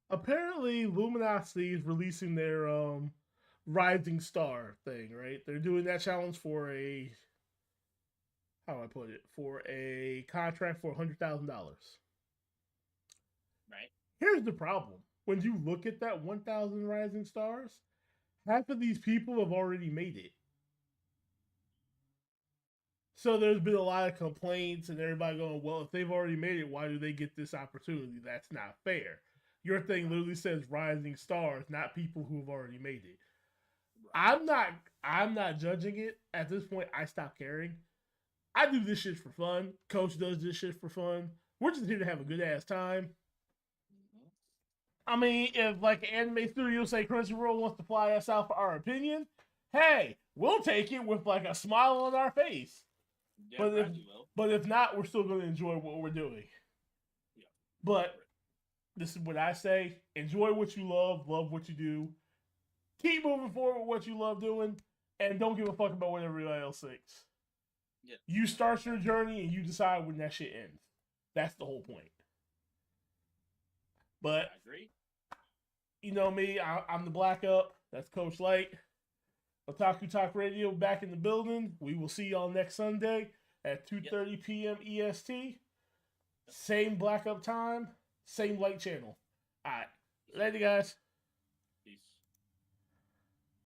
Apparently, Luminosity is releasing their Rising Star thing. Right, they're doing that challenge for a how do I put it for a contract for $100,000. Right. Here's the problem: when you look at that 1,000 Rising Stars, half of these people have already made it. So there's been a lot of complaints and everybody going, well, if they've already made it, why do they get this opportunity? That's not fair. Your thing literally says rising stars, not people who have already made it. Right. I'm not judging it. At this point, I stopped caring. I do this shit for fun. Coach does this shit for fun. We're just here to have a good ass time. I mean, if like anime studio say Crunchyroll wants to fly us out for our opinion, hey, we'll take it with like a smile on our face. Yeah, but if not, we're still going to enjoy what we're doing. Yeah. But this is what I say: enjoy what you love what you do, keep moving forward with what you love doing, and don't give a fuck about what everybody else thinks. Yeah. You start your journey and you decide when that shit ends. That's the whole point. But I agree. You know me, I'm the Black Up. That's Coach Light. Otaku Talk Radio back in the building. We will see y'all next Sunday at 2:30 p.m. EST. Same Black Up time, same Light channel. All right. Later, guys.